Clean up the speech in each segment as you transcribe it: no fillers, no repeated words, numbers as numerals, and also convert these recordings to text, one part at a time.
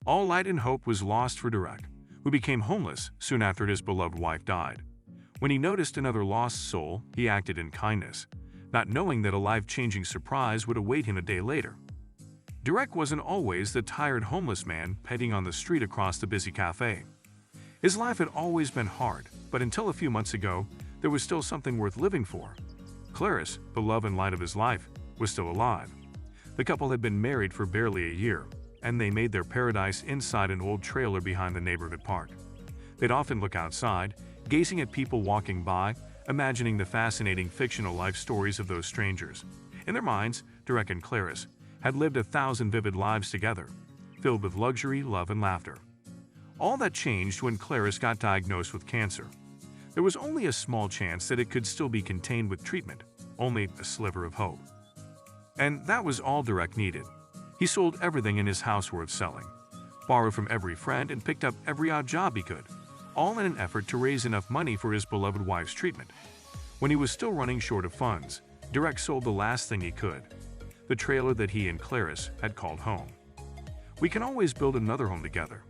All light and hope was lost for Derek, who became homeless soon after his beloved wife died. When he noticed another lost soul, he acted in kindness, not knowing that a life-changing surprise would await him a day later. Derek wasn't always the tired homeless man petting on the street across the busy cafe. His life had always been hard, but until a few months ago, there was still something worth living for. Clarice, the love and light of his life, was still alive. The couple had been married for barely a year, and they made their paradise inside an old trailer behind the neighborhood park. They'd often look outside, gazing at people walking by, imagining the fascinating fictional life stories of those strangers. In their minds, Derek and Clarice had lived 1,000 vivid lives together, filled with luxury, love, and laughter. All that changed when Clarice got diagnosed with cancer. There was only a small chance that it could still be contained with treatment, only a sliver of hope. And that was all Derek needed. He sold everything in his house worth selling, borrowed from every friend, and picked up every odd job he could, all in an effort to raise enough money for his beloved wife's treatment. When he was still running short of funds, Derek sold the last thing he could, the trailer that he and Clarice had called home. "We can always build another home together,"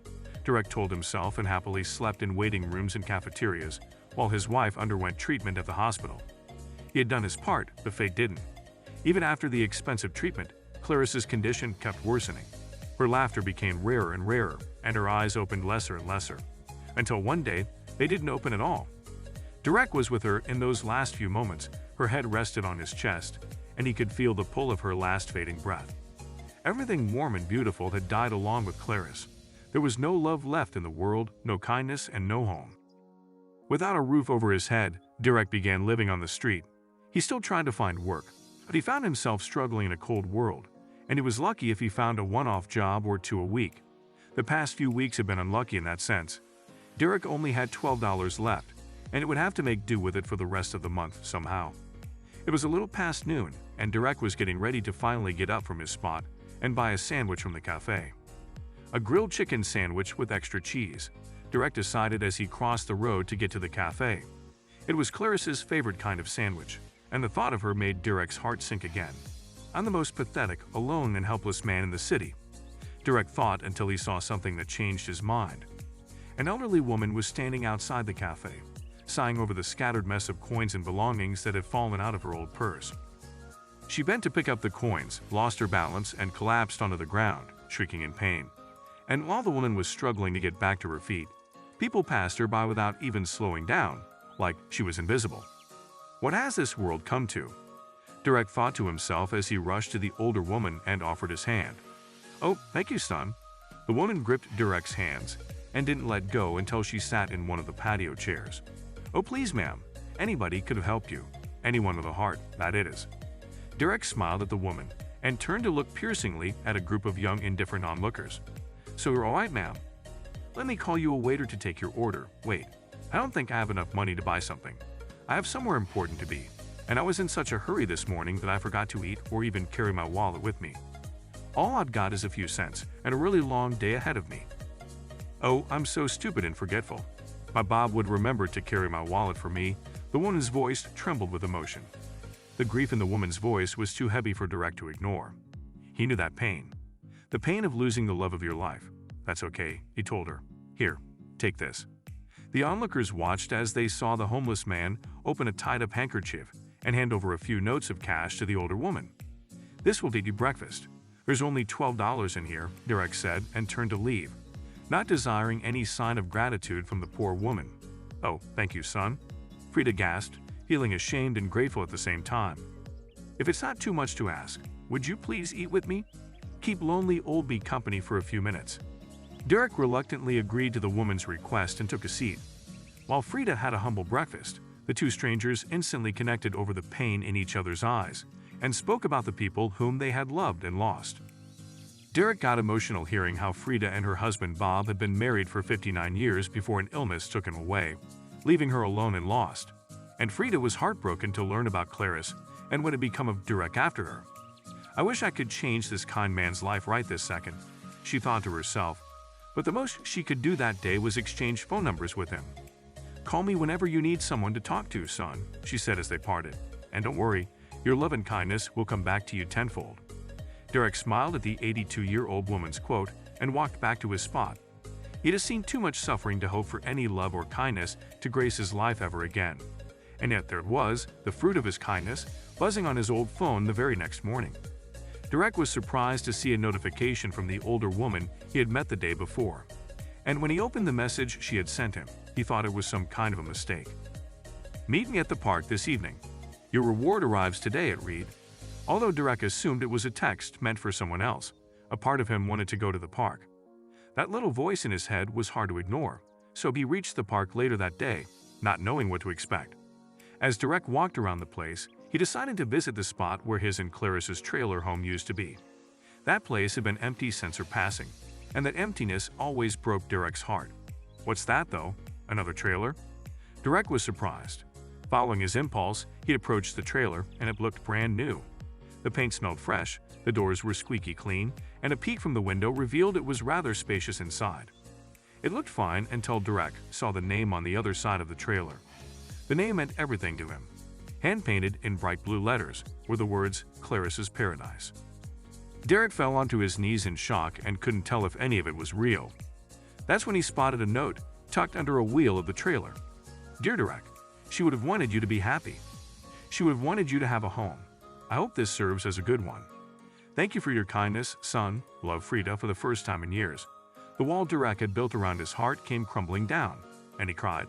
Derek told himself, and happily slept in waiting rooms and cafeterias while his wife underwent treatment at the hospital. He had done his part, but fate didn't. Even after the expensive treatment, Clarice's condition kept worsening. Her laughter became rarer and rarer, and her eyes opened lesser and lesser, until one day they didn't open at all. Derek was with her in those last few moments. Her head rested on his chest, and he could feel the pull of her last fading breath. Everything warm and beautiful had died along with Clarice. There was no love left in the world, no kindness, and no home. Without a roof over his head, Derek began living on the street. He still tried to find work, but he found himself struggling in a cold world, and he was lucky if he found a one-off job or two a week. The past few weeks had been unlucky in that sense. Derek only had $12 left, and it would have to make do with it for the rest of the month somehow. It was a little past noon, and Derek was getting ready to finally get up from his spot and buy a sandwich from the cafe. A grilled chicken sandwich with extra cheese, Derek decided as he crossed the road to get to the cafe. It was Clarice's favorite kind of sandwich, and the thought of her made Derek's heart sink again. "I'm the most pathetic, alone, and helpless man in the city," Derek thought, until he saw something that changed his mind. An elderly woman was standing outside the cafe, sighing over the scattered mess of coins and belongings that had fallen out of her old purse. She bent to pick up the coins, lost her balance, and collapsed onto the ground, shrieking in pain. And while the woman was struggling to get back to her feet, people passed her by without even slowing down, like she was invisible. What has this world come to? Derek thought to himself as he rushed to the older woman and offered his hand. "Oh, thank you, son." The woman gripped Derek's hands and didn't let go until she sat in one of the patio chairs. "Oh, please, ma'am. Anybody could have helped you. Anyone with a heart, that it is." Derek smiled at the woman and turned to look piercingly at a group of young, indifferent onlookers. "So you're all right, ma'am? Let me call you a waiter to take your order. Wait, I don't think I have enough money to buy something. I have somewhere important to be, and I was in such a hurry this morning that I forgot to eat or even carry my wallet with me. All I've got is a few cents and a really long day ahead of me. Oh, I'm so stupid and forgetful. My Bob would remember to carry my wallet for me." The woman's voice trembled with emotion. The grief in the woman's voice was too heavy for Derek to ignore. He knew that pain. The pain of losing the love of your life. "That's okay," he told her. "Here, take this." The onlookers watched as they saw the homeless man open a tied-up handkerchief and hand over a few notes of cash to the older woman. "This will get you breakfast. There's only $12 in here," Derek said, and turned to leave, not desiring any sign of gratitude from the poor woman. "Oh, thank you, son," Frida gasped, feeling ashamed and grateful at the same time. "If it's not too much to ask, would you please eat with me? Keep lonely old me company for a few minutes." Derek reluctantly agreed to the woman's request and took a seat. While Frida had a humble breakfast, the two strangers instantly connected over the pain in each other's eyes and spoke about the people whom they had loved and lost. Derek got emotional hearing how Frida and her husband Bob had been married for 59 years before an illness took him away, leaving her alone and lost. And Frida was heartbroken to learn about Clarice and what had become of Derek after her. "I wish I could change this kind man's life right this second," she thought to herself, but the most she could do that day was exchange phone numbers with him. "Call me whenever you need someone to talk to, son," she said as they parted. "And don't worry, your love and kindness will come back to you tenfold." Derek smiled at the 82-year-old woman's quote and walked back to his spot. He had seen too much suffering to hope for any love or kindness to grace his life ever again. And yet there it was, the fruit of his kindness, buzzing on his old phone the very next morning. Derek was surprised to see a notification from the older woman he had met the day before. And when he opened the message she had sent him, he thought it was some kind of a mistake. "Meet me at the park this evening. Your reward arrives today," it read. Although Derek assumed it was a text meant for someone else, a part of him wanted to go to the park. That little voice in his head was hard to ignore, so he reached the park later that day, not knowing what to expect. As Derek walked around the place, he decided to visit the spot where his and Clarice's trailer home used to be. That place had been empty since her passing, and that emptiness always broke Derek's heart. What's that, though? Another trailer? Derek was surprised. Following his impulse, he approached the trailer, and it looked brand new. The paint smelled fresh, the doors were squeaky clean, and a peek from the window revealed it was rather spacious inside. It looked fine until Derek saw the name on the other side of the trailer. The name meant everything to him. Hand-painted in bright blue letters were the words Clarice's Paradise. Derek fell onto his knees in shock and couldn't tell if any of it was real. That's when he spotted a note tucked under a wheel of the trailer. "Dear Derek, she would have wanted you to be happy. She would have wanted you to have a home. I hope this serves as a good one. Thank you for your kindness, son. Love, Frida." For the first time in years, the wall Derek had built around his heart came crumbling down, and he cried.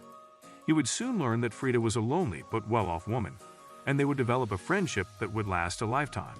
He would soon learn that Frida was a lonely but well-off woman, and they would develop a friendship that would last a lifetime.